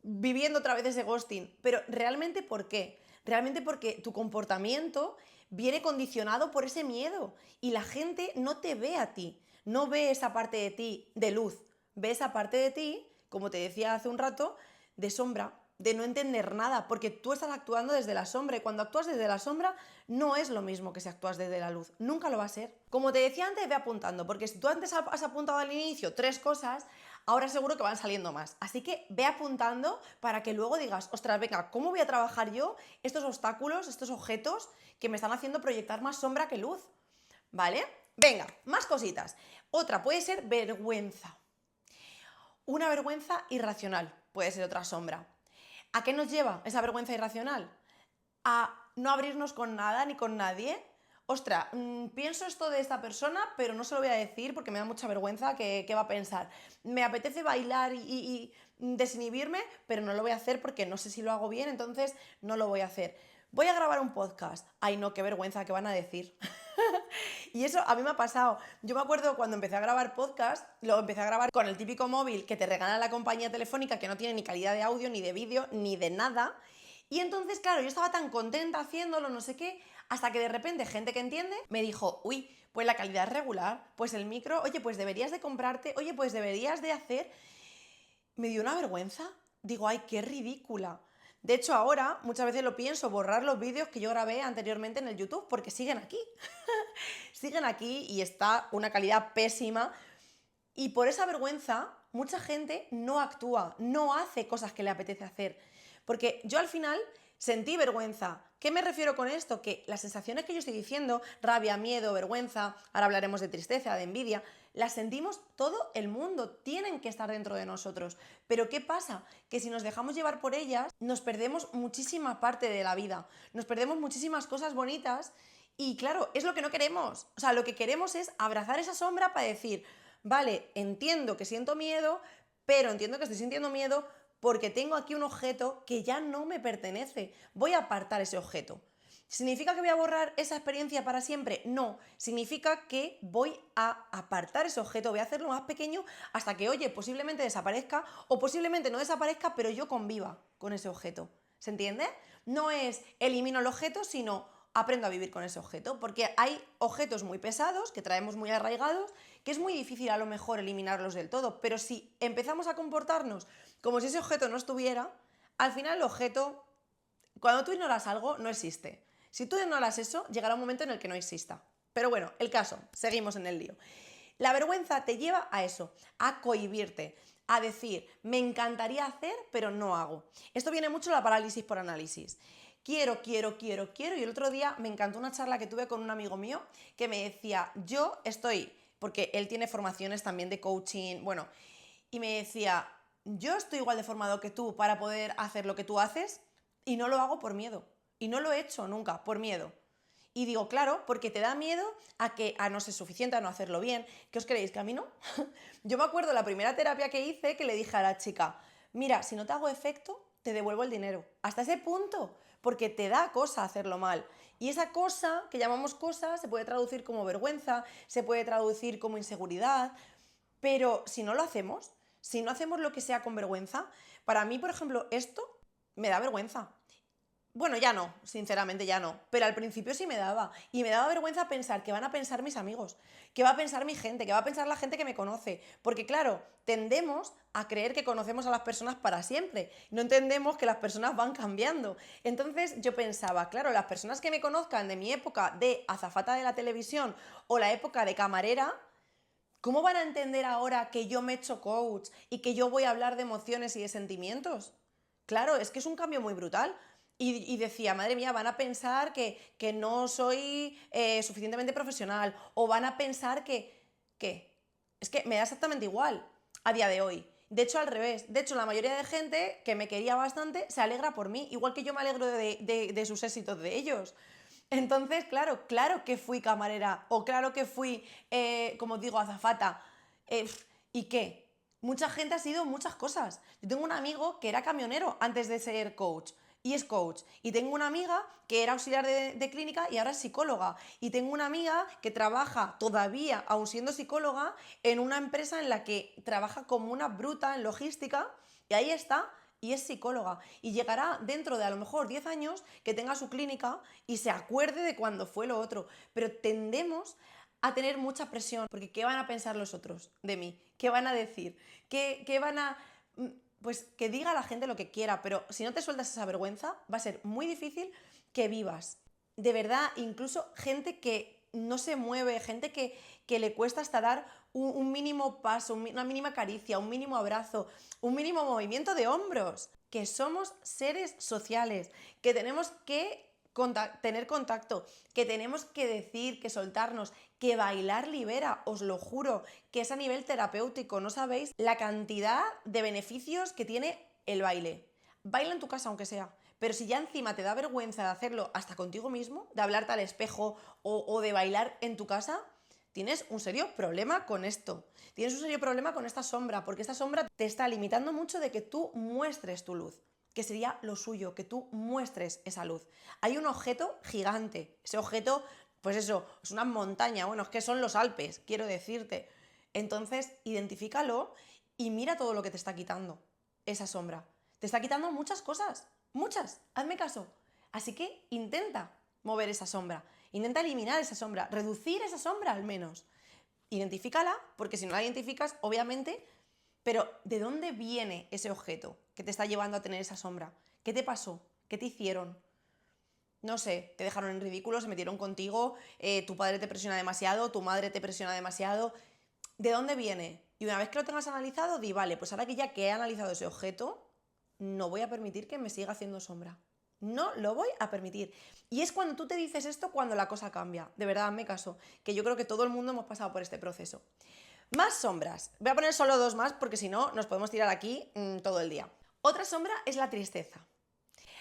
viviendo otra vez ese ghosting. Pero ¿realmente por qué? Realmente porque tu comportamiento viene condicionado por ese miedo y la gente no te ve a ti, no ve esa parte de ti de luz, ve esa parte de ti, como te decía hace un rato, de sombra, de no entender nada, porque tú estás actuando desde la sombra y cuando actúas desde la sombra no es lo mismo que si actúas desde la luz, nunca lo va a ser. Como te decía antes, ve apuntando, porque si tú antes has apuntado al inicio 3 cosas, ahora seguro que van saliendo más. Así que ve apuntando para que luego digas, ostras, venga, ¿cómo voy a trabajar yo estos obstáculos, estos objetos que me están haciendo proyectar más sombra que luz? ¿Vale? Venga, más cositas. Otra puede ser vergüenza. Una vergüenza irracional puede ser otra sombra. ¿A qué nos lleva esa vergüenza irracional? A no abrirnos con nada ni con nadie. Ostras, pienso esto de esta persona, pero no se lo voy a decir porque me da mucha vergüenza qué va a pensar. Me apetece bailar y desinhibirme, pero no lo voy a hacer porque no sé si lo hago bien, entonces no lo voy a hacer. Voy a grabar un podcast. Ay, no, qué vergüenza, ¿qué van a decir? Y eso a mí me ha pasado. Yo me acuerdo cuando empecé a grabar podcast, lo empecé a grabar con el típico móvil que te regala la compañía telefónica que no tiene ni calidad de audio, ni de vídeo, ni de nada. Y entonces, claro, yo estaba tan contenta haciéndolo, no sé qué, hasta que de repente gente que entiende me dijo, uy, pues la calidad es regular, pues el micro, oye, pues deberías de comprarte, oye, pues deberías de hacer. Me dio una vergüenza. Digo, ay, qué ridícula. De hecho, ahora muchas veces lo pienso, borrar los vídeos que yo grabé anteriormente en el YouTube, porque siguen aquí. Siguen aquí y está una calidad pésima. Y por esa vergüenza, mucha gente no actúa, no hace cosas que le apetece hacer. Porque yo al final sentí vergüenza. ¿Qué me refiero con esto? Que las sensaciones que yo estoy diciendo, rabia, miedo, vergüenza, ahora hablaremos de tristeza, de envidia, las sentimos todo el mundo, tienen que estar dentro de nosotros. Pero ¿qué pasa? Que si nos dejamos llevar por ellas, nos perdemos muchísima parte de la vida, nos perdemos muchísimas cosas bonitas y claro, es lo que no queremos. O sea, lo que queremos es abrazar esa sombra para decir, vale, entiendo que siento miedo, pero entiendo que estoy sintiendo miedo porque tengo aquí un objeto que ya no me pertenece. Voy a apartar ese objeto. ¿Significa que voy a borrar esa experiencia para siempre? No, significa que voy a apartar ese objeto, voy a hacerlo más pequeño hasta que, oye, posiblemente desaparezca o posiblemente no desaparezca, pero yo conviva con ese objeto. ¿Se entiende? No es elimino el objeto, sino aprendo a vivir con ese objeto, porque hay objetos muy pesados que traemos muy arraigados, que es muy difícil a lo mejor eliminarlos del todo, pero si empezamos a comportarnos como si ese objeto no estuviera, al final el objeto, cuando tú ignoras algo, no existe. Si tú ignoras eso, llegará un momento en el que no exista. Pero bueno, el caso, seguimos en el lío. La vergüenza te lleva a eso, a cohibirte, a decir, me encantaría hacer, pero no hago. Esto viene mucho de la parálisis por análisis. Quiero. Y el otro día me encantó una charla que tuve con un amigo mío que me decía, yo estoy, porque él tiene formaciones también de coaching, bueno, y me decía, yo estoy igual de formado que tú para poder hacer lo que tú haces y no lo hago por miedo. Y no lo he hecho nunca, por miedo. Y digo, claro, porque te da miedo a no ser suficiente, a no hacerlo bien. ¿Qué os creéis? ¿Que a mí no? Yo me acuerdo la primera terapia que hice que le dije a la chica, mira, si no te hago efecto, te devuelvo el dinero. Hasta ese punto, porque te da cosa hacerlo mal. Y esa cosa, que llamamos cosa, se puede traducir como vergüenza, se puede traducir como inseguridad, pero si no lo hacemos, si no hacemos lo que sea con vergüenza, para mí, por ejemplo, esto me da vergüenza. Bueno, ya no, sinceramente ya no, pero al principio sí me daba. Y me daba vergüenza pensar qué van a pensar mis amigos, qué va a pensar mi gente, qué va a pensar la gente que me conoce. Porque claro, tendemos a creer que conocemos a las personas para siempre. No entendemos que las personas van cambiando. Entonces yo pensaba, claro, las personas que me conozcan de mi época de azafata de la televisión o la época de camarera, ¿cómo van a entender ahora que yo me he hecho coach y que yo voy a hablar de emociones y de sentimientos? Claro, es que es un cambio muy brutal. Y decía, madre mía, van a pensar que no soy suficientemente profesional o van a pensar que... Es que me da exactamente igual a día de hoy. De hecho, al revés. De hecho, la mayoría de gente que me quería bastante se alegra por mí, igual que yo me alegro de sus éxitos de ellos. Entonces, claro que fui camarera o claro que fui, como digo, azafata. ¿Y qué? Mucha gente ha sido muchas cosas. Yo tengo un amigo que era camionero antes de ser coach y es coach. Y tengo una amiga que era auxiliar de clínica y ahora es psicóloga. Y tengo una amiga que trabaja todavía, aún siendo psicóloga, en una empresa en la que trabaja como una bruta en logística y ahí está. Y es psicóloga. Y llegará dentro de a lo mejor 10 años que tenga su clínica y se acuerde de cuando fue lo otro. Pero tendemos a tener mucha presión, porque ¿qué van a pensar los otros de mí? ¿Qué van a decir? ¿Qué van a...? Pues que diga la gente lo que quiera, pero si no te sueltas esa vergüenza, va a ser muy difícil que vivas. De verdad, incluso gente que no se mueve, gente que le cuesta hasta dar un mínimo paso, una mínima caricia, un mínimo abrazo, un mínimo movimiento de hombros. Que somos seres sociales, que tenemos que tener contacto, que tenemos que decir, que soltarnos, que bailar libera, os lo juro, que es a nivel terapéutico, no sabéis la cantidad de beneficios que tiene el baile. Baila en tu casa aunque sea, pero si ya encima te da vergüenza de hacerlo hasta contigo mismo, de hablarte al espejo o de bailar en tu casa, tienes un serio problema con esto. Tienes un serio problema con esta sombra, porque esta sombra te está limitando mucho de que tú muestres tu luz, que sería lo suyo, que tú muestres esa luz. Hay un objeto gigante, ese objeto, pues eso, es una montaña, bueno, es que son los Alpes, quiero decirte. Entonces, identifícalo y mira todo lo que te está quitando esa sombra. Te está quitando muchas cosas, muchas, hazme caso. Así que intenta mover esa sombra, intenta eliminar esa sombra, reducir esa sombra al menos. Identifícala, porque si no la identificas, obviamente, pero ¿de dónde viene ese objeto que te está llevando a tener esa sombra? ¿Qué te pasó? ¿Qué te hicieron? No sé, te dejaron en ridículo, se metieron contigo, tu padre te presiona demasiado, tu madre te presiona demasiado. ¿De dónde viene? Y una vez que lo tengas analizado, di, vale, pues ahora que ya que he analizado ese objeto, no voy a permitir que me siga haciendo sombra. No lo voy a permitir. Y es cuando tú te dices esto cuando la cosa cambia. De verdad, hazme caso, que yo creo que todo el mundo hemos pasado por este proceso. Más sombras. Voy a poner solo 2 más porque si no nos podemos tirar aquí todo el día. Otra sombra es la tristeza.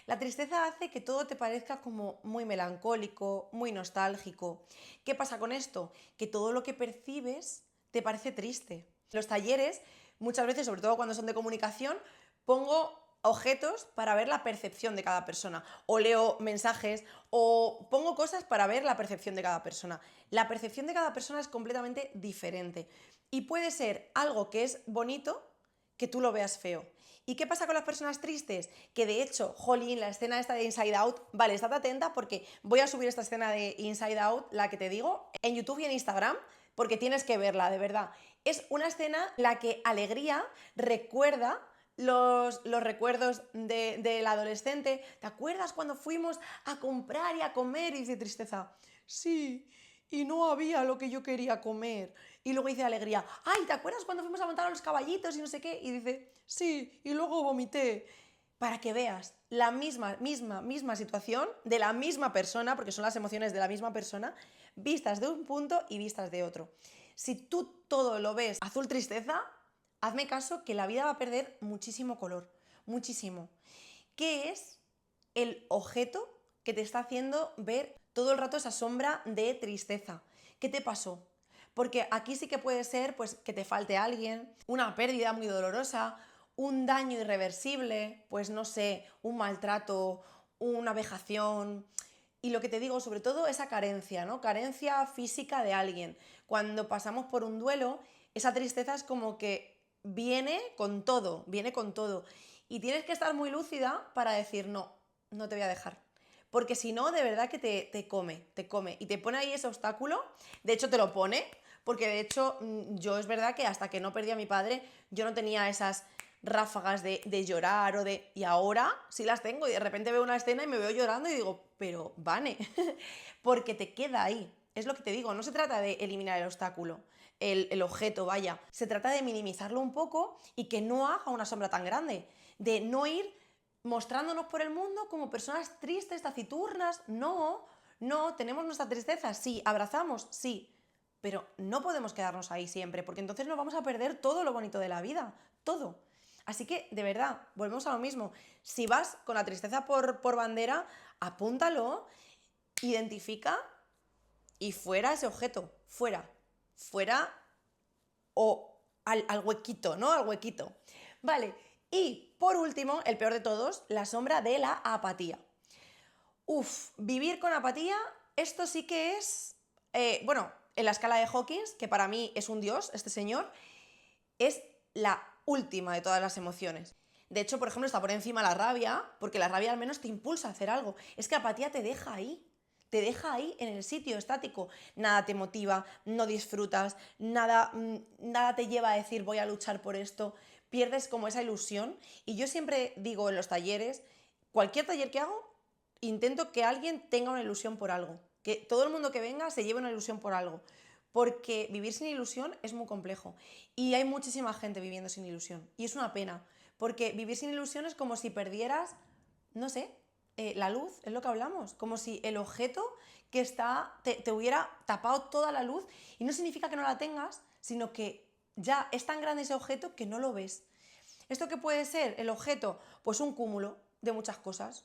La tristeza hace que todo te parezca como muy melancólico, muy nostálgico. ¿Qué pasa con esto? Que todo lo que percibes te parece triste. En los talleres, muchas veces, sobre todo cuando son de comunicación, pongo objetos para ver la percepción de cada persona, o leo mensajes, o pongo cosas para ver la percepción de cada persona. La percepción de cada persona es completamente diferente y puede ser algo que es bonito que tú lo veas feo. ¿Y qué pasa con las personas tristes? Que de hecho, jolín, la escena esta de Inside Out, vale, estate atenta porque voy a subir esta escena de Inside Out, la que te digo, en YouTube y en Instagram, porque tienes que verla, de verdad. Es una escena en la que Alegría recuerda los recuerdos del adolescente. ¿Te acuerdas cuando fuimos a comprar y a comer? Y dice Tristeza, sí, y no había lo que yo quería comer. Y luego dice Alegría, ay, ¿te acuerdas cuando fuimos a montar a los caballitos y no sé qué? Y dice, sí, y luego vomité. Para que veas la misma situación de la misma persona, porque son las emociones de la misma persona, vistas de un punto y vistas de otro. Si tú todo lo ves azul tristeza, hazme caso que la vida va a perder muchísimo color, muchísimo. ¿Qué es el objeto que te está haciendo ver todo el rato esa sombra de tristeza? ¿Qué te pasó? Porque aquí sí que puede ser pues, que te falte alguien, una pérdida muy dolorosa, un daño irreversible, pues no sé, un maltrato, una vejación. Y lo que te digo, sobre todo, esa carencia, ¿no? Carencia física de alguien. Cuando pasamos por un duelo, esa tristeza es como que viene con todo, viene con todo. Y tienes que estar muy lúcida para decir, no, no te voy a dejar. Porque si no, de verdad que te come, te come. Y te pone ahí ese obstáculo. De hecho, te lo pone. Porque de hecho, yo es verdad que hasta que no perdí a mi padre, yo no tenía esas ráfagas de llorar o de... Y ahora sí las tengo y de repente veo una escena y me veo llorando y digo, pero Vane, porque te queda ahí. Es lo que te digo, no se trata de eliminar el obstáculo, el objeto, vaya. Se trata de minimizarlo un poco y que no haga una sombra tan grande. De no ir mostrándonos por el mundo como personas tristes, taciturnas. No, no, tenemos nuestra tristeza, sí, abrazamos, sí. Pero no podemos quedarnos ahí siempre, porque entonces nos vamos a perder todo lo bonito de la vida, todo. Así que, de verdad, volvemos a lo mismo. Si vas con la tristeza por bandera, apúntalo, identifica y fuera ese objeto, fuera, fuera o al huequito, ¿no? Al huequito. Vale, y por último, el peor de todos, la sombra de la apatía. Uf, vivir con apatía, esto sí que es, bueno, en la escala de Hawkins, que para mí es un dios, este señor, es la última de todas las emociones. De hecho, por ejemplo, está por encima la rabia, porque la rabia al menos te impulsa a hacer algo. Es que la apatía te deja ahí en el sitio estático. Nada te motiva, no disfrutas, nada te lleva a decir voy a luchar por esto. Pierdes como esa ilusión. Y yo siempre digo en los talleres, cualquier taller que hago, intento que alguien tenga una ilusión por algo. Que todo el mundo que venga se lleve una ilusión por algo. Porque vivir sin ilusión es muy complejo. Y hay muchísima gente viviendo sin ilusión. Y es una pena. Porque vivir sin ilusión es como si perdieras, no sé, la luz, es lo que hablamos. Como si el objeto que está te hubiera tapado toda la luz. Y no significa que no la tengas, sino que ya es tan grande ese objeto que no lo ves. ¿Esto qué puede ser? El objeto, pues un cúmulo de muchas cosas.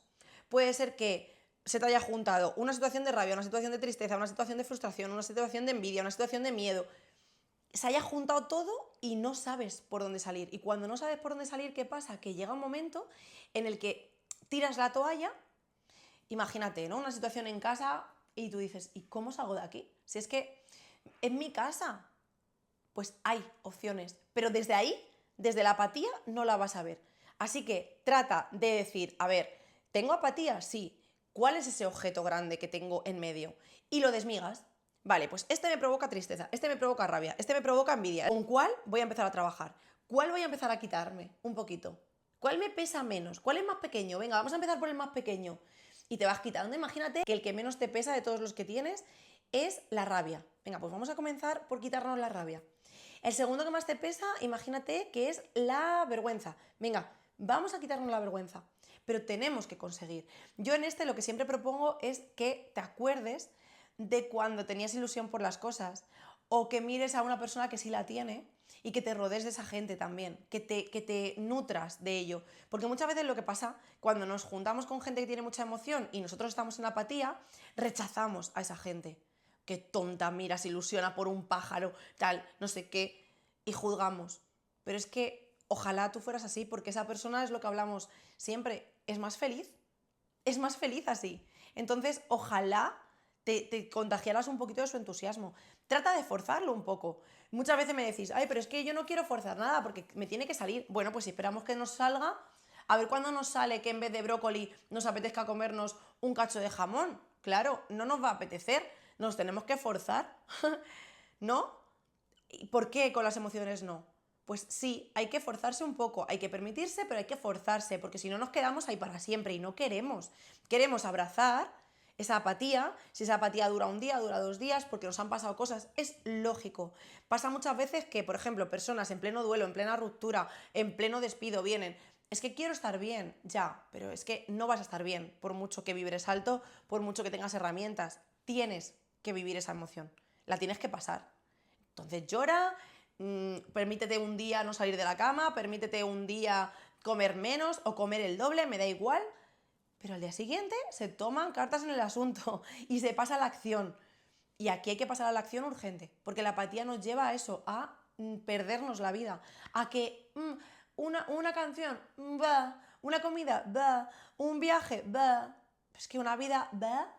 Puede ser que se te haya juntado una situación de rabia, una situación de tristeza, una situación de frustración, una situación de envidia, una situación de miedo. Se haya juntado todo y no sabes por dónde salir. Y cuando no sabes por dónde salir, ¿qué pasa? Que llega un momento en el que tiras la toalla. Imagínate, ¿no? Una situación en casa y tú dices, ¿y cómo salgo de aquí? Si es que en mi casa, pues hay opciones. Pero desde ahí, desde la apatía, no la vas a ver. Así que trata de decir, a ver, ¿tengo apatía? Sí. ¿Cuál es ese objeto grande que tengo en medio? Y lo desmigas. Vale, pues este me provoca tristeza, este me provoca rabia, este me provoca envidia. ¿Con cuál voy a empezar a trabajar? ¿Cuál voy a empezar a quitarme un poquito? ¿Cuál me pesa menos? ¿Cuál es más pequeño? Venga, vamos a empezar por el más pequeño. Y te vas quitando. Imagínate que el que menos te pesa de todos los que tienes es la rabia. Venga, pues vamos a comenzar por quitarnos la rabia. El segundo que más te pesa, imagínate que es la vergüenza. Venga, vamos a quitarnos la vergüenza. Pero tenemos que conseguir. Yo en este lo que siempre propongo es que te acuerdes de cuando tenías ilusión por las cosas o que mires a una persona que sí la tiene y que te rodees de esa gente también, que te nutras de ello. Porque muchas veces lo que pasa cuando nos juntamos con gente que tiene mucha emoción y nosotros estamos en apatía, rechazamos a esa gente. Qué tonta, mira, se ilusiona por un pájaro, tal, no sé qué, y juzgamos. Pero es que ojalá tú fueras así, porque esa persona es lo que hablamos siempre, es más feliz así. Entonces, ojalá te contagiaras un poquito de su entusiasmo. Trata de forzarlo un poco. Muchas veces me decís, ay, pero es que yo no quiero forzar nada porque me tiene que salir. Bueno, pues si esperamos que nos salga, a ver cuándo nos sale que en vez de brócoli nos apetezca comernos un cacho de jamón. Claro, no nos va a apetecer, nos tenemos que forzar, ¿no? ¿Y por qué con las emociones no? Pues sí, hay que forzarse un poco, hay que permitirse, pero hay que forzarse, porque si no nos quedamos ahí para siempre y no queremos. Queremos abrazar esa apatía, si esa apatía dura un día, dura 2 días, porque nos han pasado cosas, es lógico. Pasa muchas veces que, por ejemplo, personas en pleno duelo, en plena ruptura, en pleno despido vienen, es que quiero estar bien, ya, pero es que no vas a estar bien, por mucho que vibres alto, por mucho que tengas herramientas, tienes que vivir esa emoción, la tienes que pasar. Entonces llora, permítete un día no salir de la cama, permítete un día comer menos o comer el doble, me da igual, pero al día siguiente se toman cartas en el asunto y se pasa a la acción. Y aquí hay que pasar a la acción urgente, porque la apatía nos lleva a eso, a perdernos la vida, a que una canción, va, una comida, va, un viaje, va, pues que una vida, va.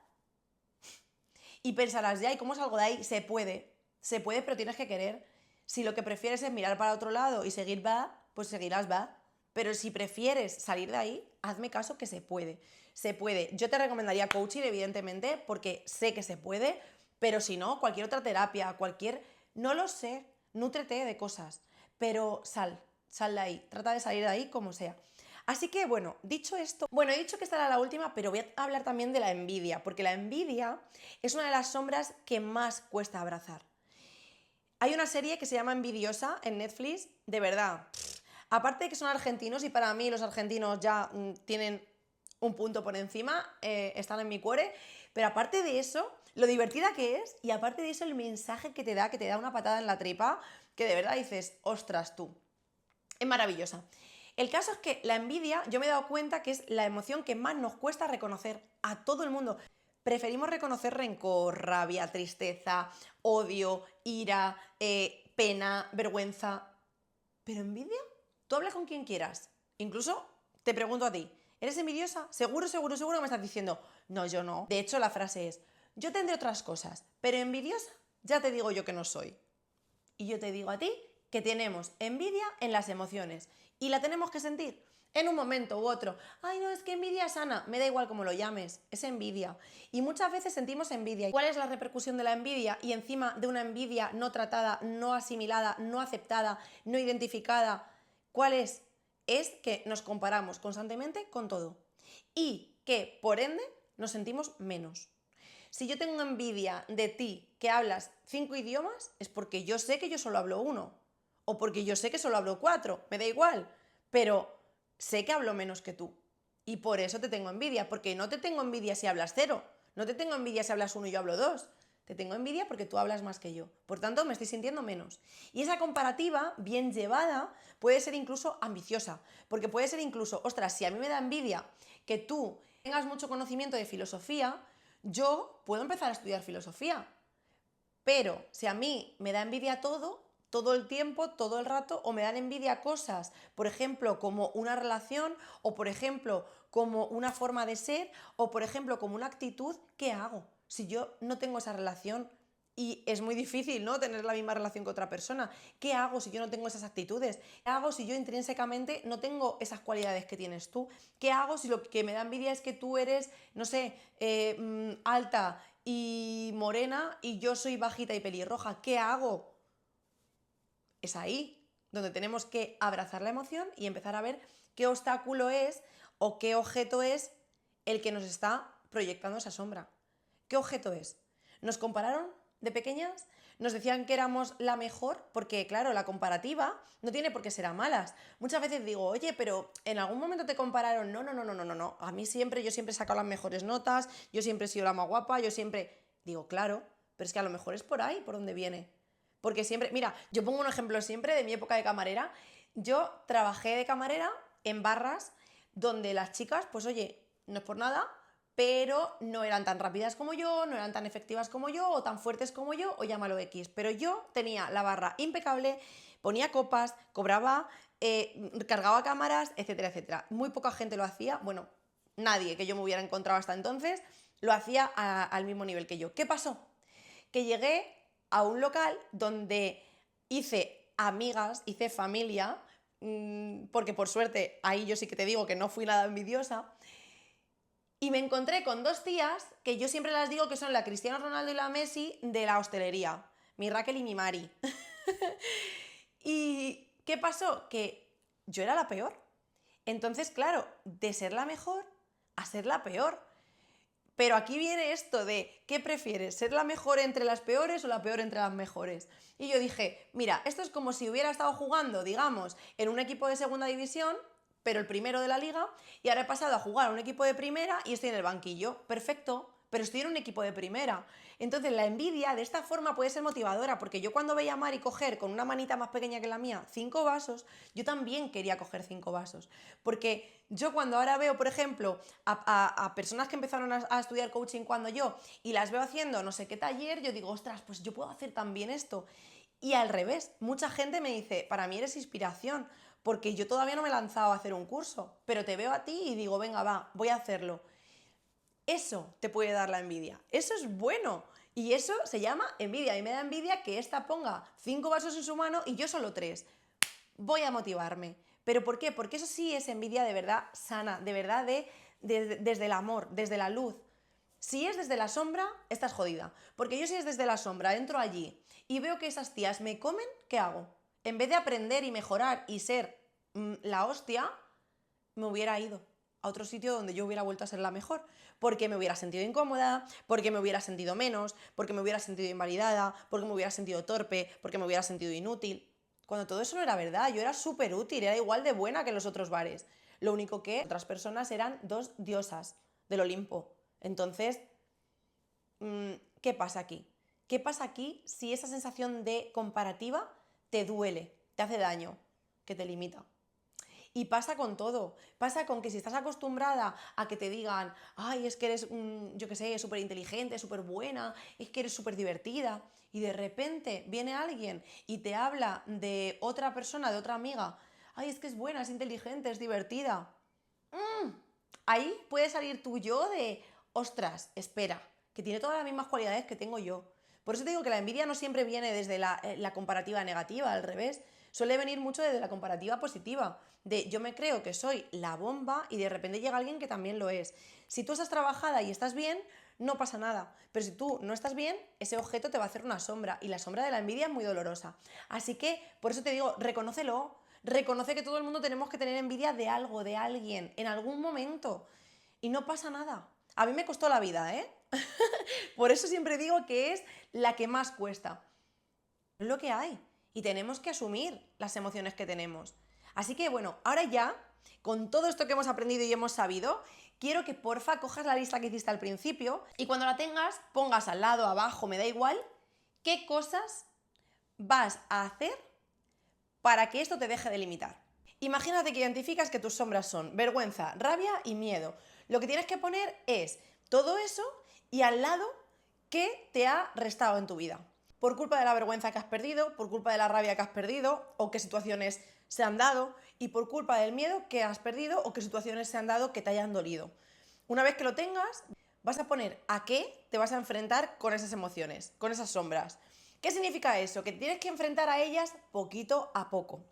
Y pensarás, ya, ¿y cómo salgo de ahí? Se puede, pero tienes que querer. Si lo que prefieres es mirar para otro lado y seguir va, pues seguirás va. Pero si prefieres salir de ahí, hazme caso que se puede. Se puede. Yo te recomendaría coaching, evidentemente, porque sé que se puede, pero si no, cualquier otra terapia, no lo sé, nútrete de cosas, pero sal de ahí, trata de salir de ahí como sea. Así que bueno, dicho esto, he dicho que esta era la última, pero voy a hablar también de la envidia, porque la envidia es una de las sombras que más cuesta abrazar. Hay una serie que se llama Envidiosa en Netflix, de verdad. Aparte de que son argentinos y para mí los argentinos ya tienen un punto por encima, están en mi cuore, pero aparte de eso, lo divertida que es y aparte de eso el mensaje que te da una patada en la tripa, que de verdad dices, ostras tú, es maravillosa. El caso es que la envidia, yo me he dado cuenta que es la emoción que más nos cuesta reconocer a todo el mundo. Preferimos reconocer rencor, rabia, tristeza, odio, ira, pena, vergüenza. ¿Pero envidia? Tú hablas con quien quieras. Incluso te pregunto a ti, ¿eres envidiosa? Seguro me estás diciendo, no, yo no. De hecho, la frase es, yo tendré otras cosas, pero envidiosa ya te digo yo que no soy. Y yo te digo a ti que tenemos envidia en las emociones y la tenemos que sentir en un momento u otro. Ay, no, es que envidia sana, me da igual cómo lo llames, es envidia. Y muchas veces sentimos envidia. ¿Cuál es la repercusión de la envidia? Y encima de una envidia no tratada, no asimilada, no aceptada, no identificada, ¿cuál es? Es que nos comparamos constantemente con todo y que, por ende, nos sentimos menos. Si yo tengo envidia de ti que hablas 5 idiomas, es porque yo sé que yo solo hablo 1. O porque yo sé que solo hablo 4. Me da igual. Pero sé que hablo menos que tú. Y por eso te tengo envidia. Porque no te tengo envidia si hablas 0. No te tengo envidia si hablas 1 y yo hablo 2. Te tengo envidia porque tú hablas más que yo. Por tanto, me estoy sintiendo menos. Y esa comparativa, bien llevada, puede ser incluso ambiciosa. Porque puede ser incluso, ostras, si a mí me da envidia que tú tengas mucho conocimiento de filosofía, yo puedo empezar a estudiar filosofía. Pero si a mí me da envidia todo el tiempo, todo el rato, o me dan envidia cosas, por ejemplo, como una relación, o por ejemplo, como una forma de ser, o por ejemplo, como una actitud, ¿qué hago? Si yo no tengo esa relación y es muy difícil, ¿no?, tener la misma relación que otra persona. ¿Qué hago si yo no tengo esas actitudes? ¿Qué hago si yo intrínsecamente no tengo esas cualidades que tienes tú? ¿Qué hago si lo que me da envidia es que tú eres, no sé, alta y morena y yo soy bajita y pelirroja? ¿Qué hago? Es ahí donde tenemos que abrazar la emoción y empezar a ver qué obstáculo es o qué objeto es el que nos está proyectando esa sombra. ¿Qué objeto es? ¿Nos compararon de pequeñas? ¿Nos decían que éramos la mejor? Porque, claro, la comparativa no tiene por qué ser a malas. Muchas veces digo, oye, pero ¿en algún momento te compararon? No. A mí yo siempre he sacado las mejores notas, yo siempre he sido la más guapa, yo siempre... Digo, claro, pero es que a lo mejor es por ahí, por donde viene. Porque siempre... Mira, yo pongo un ejemplo siempre de mi época de camarera. Yo trabajé de camarera en barras donde las chicas, pues oye, no es por nada, pero no eran tan rápidas como yo, no eran tan efectivas como yo, o tan fuertes como yo, o llámalo X. Pero yo tenía la barra impecable, ponía copas, cobraba, cargaba cámaras, etcétera, etcétera. Muy poca gente lo hacía, bueno, nadie que yo me hubiera encontrado hasta entonces lo hacía al mismo nivel que yo. ¿Qué pasó? Que llegué a un local donde hice amigas, hice familia, porque por suerte ahí yo sí que te digo que no fui nada envidiosa, y me encontré con dos tías que yo siempre las digo que son la Cristiano Ronaldo y la Messi de la hostelería, mi Raquel y mi Mari. ¿Y qué pasó? Que yo era la peor. Entonces, claro, de ser la mejor a ser la peor. Pero aquí viene esto de, ¿qué prefieres? ¿Ser la mejor entre las peores o la peor entre las mejores? Y yo dije, mira, esto es como si hubiera estado jugando, digamos, en un equipo de segunda división, pero el primero de la liga, y ahora he pasado a jugar a un equipo de primera y estoy en el banquillo. Perfecto, pero estoy en un equipo de primera. Entonces la envidia de esta forma puede ser motivadora, porque yo cuando veía a Mari coger con una manita más pequeña que la mía 5 vasos, yo también quería coger 5 vasos. Porque yo cuando ahora veo, por ejemplo, a personas que empezaron a estudiar coaching cuando yo, y las veo haciendo no sé qué taller, yo digo, ostras, pues yo puedo hacer también esto. Y al revés, mucha gente me dice, para mí eres inspiración, porque yo todavía no me he lanzado a hacer un curso, pero te veo a ti y digo, venga, va, voy a hacerlo. Eso te puede dar la envidia. Eso es bueno. Y eso se llama envidia. Y me da envidia que esta ponga 5 vasos en su mano y yo solo 3. Voy a motivarme. ¿Pero por qué? Porque eso sí es envidia de verdad sana, de verdad desde el amor, desde la luz. Si es desde la sombra, estás jodida. Porque yo si es desde la sombra, entro allí y veo que esas tías me comen, ¿qué hago? En vez de aprender y mejorar y ser la hostia, me hubiera ido a otro sitio donde yo hubiera vuelto a ser la mejor, porque me hubiera sentido incómoda, porque me hubiera sentido menos, porque me hubiera sentido invalidada, porque me hubiera sentido torpe, porque me hubiera sentido inútil. Cuando todo eso no era verdad, yo era súper útil, era igual de buena que los otros bares. Lo único que otras personas eran dos diosas del Olimpo. Entonces, ¿qué pasa aquí? ¿Qué pasa aquí si esa sensación de comparativa te duele, te hace daño, que te limita? Y pasa con todo. Pasa con que si estás acostumbrada a que te digan, ay, es que eres, yo qué sé, súper inteligente, súper buena, es que eres súper divertida, y de repente viene alguien y te habla de otra persona, de otra amiga, ay, es que es buena, es inteligente, es divertida. Ahí puede salir tu yo de, ostras, espera, que tiene todas las mismas cualidades que tengo yo. Por eso te digo que la envidia no siempre viene desde la comparativa negativa, al revés. Suele venir mucho desde la comparativa positiva, de yo me creo que soy la bomba y de repente llega alguien que también lo es. Si tú estás trabajada y estás bien, no pasa nada. Pero si tú no estás bien, ese objeto te va a hacer una sombra y la sombra de la envidia es muy dolorosa. Así que, por eso te digo, reconócelo. Reconoce que todo el mundo tenemos que tener envidia de algo, de alguien, en algún momento. Y no pasa nada. A mí me costó la vida, ¿eh? Por eso siempre digo que es la que más cuesta. Es lo que hay. Y tenemos que asumir las emociones que tenemos. Así que bueno, ahora ya, con todo esto que hemos aprendido y hemos sabido, quiero que porfa cojas la lista que hiciste al principio y cuando la tengas, pongas al lado, abajo, me da igual, qué cosas vas a hacer para que esto te deje de limitar. Imagínate que identificas que tus sombras son vergüenza, rabia y miedo. Lo que tienes que poner es todo eso y al lado qué te ha restado en tu vida. Por culpa de la vergüenza que has perdido, por culpa de la rabia que has perdido o qué situaciones se han dado y por culpa del miedo que has perdido o qué situaciones se han dado que te hayan dolido. Una vez que lo tengas, vas a poner a qué te vas a enfrentar con esas emociones, con esas sombras. ¿Qué significa eso? Que tienes que enfrentar a ellas poquito a poco.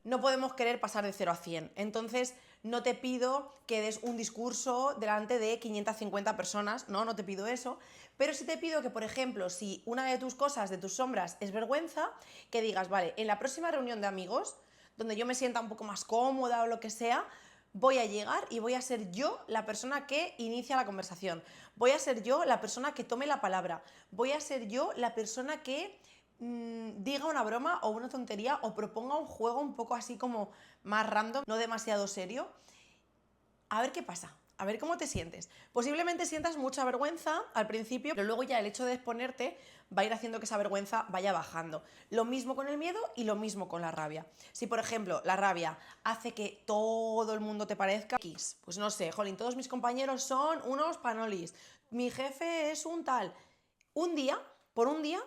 No podemos querer pasar de 0 a 100. Entonces, no te pido que des un discurso delante de 550 personas, no te pido eso, pero sí te pido que, por ejemplo, si una de tus cosas, de tus sombras, es vergüenza, que digas, vale, en la próxima reunión de amigos, donde yo me sienta un poco más cómoda o lo que sea, voy a llegar y voy a ser yo la persona que inicia la conversación. Voy a ser yo la persona que tome la palabra. Voy a ser yo la persona que diga una broma o una tontería o proponga un juego un poco así como más random, no demasiado serio. A ver qué pasa. a ver cómo te sientes. Posiblemente sientas mucha vergüenza al principio, pero luego ya el hecho de exponerte va a ir haciendo que esa vergüenza vaya bajando. Lo mismo con el miedo y lo mismo con la rabia. Si, por ejemplo, la rabia hace que todo el mundo te parezca X, pues no sé, jolín, todos mis compañeros son unos panolis, mi jefe es un tal. Un día, por un día,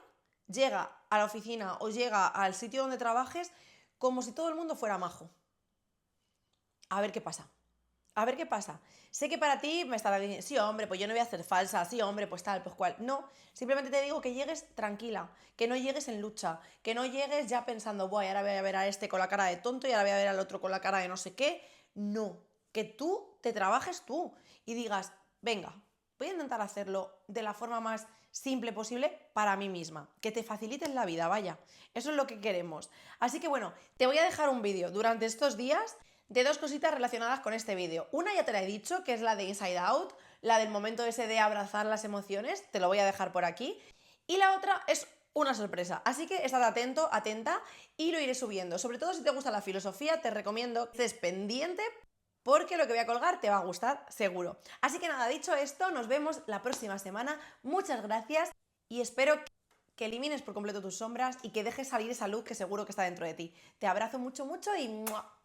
llega a la oficina o llega al sitio donde trabajes como si todo el mundo fuera majo. A ver qué pasa. A ver qué pasa. Sé que para ti me estará diciendo, sí, hombre, pues yo no voy a hacer falsa, sí, hombre, pues tal, pues cual. No, simplemente te digo que llegues tranquila, que no llegues en lucha, que no llegues ya pensando, voy, ahora voy a ver a este con la cara de tonto y ahora voy a ver al otro con la cara de no sé qué. No, que tú te trabajes tú y digas, venga, voy a intentar hacerlo de la forma más simple posible para mí misma, que te facilites la vida, vaya. Eso es lo que queremos. Así que bueno, te voy a dejar un vídeo durante estos días de dos cositas relacionadas con este vídeo. Una ya te la he dicho, que es la de Inside Out, la del momento ese de abrazar las emociones, te lo voy a dejar por aquí. Y la otra es una sorpresa, así que estad atento, atenta y lo iré subiendo. Sobre todo si te gusta la filosofía, te recomiendo que estés pendiente porque lo que voy a colgar te va a gustar seguro. Así que nada, dicho esto, nos vemos la próxima semana. Muchas gracias y espero que elimines por completo tus sombras y que dejes salir esa luz que seguro que está dentro de ti. Te abrazo mucho, mucho y ¡mua!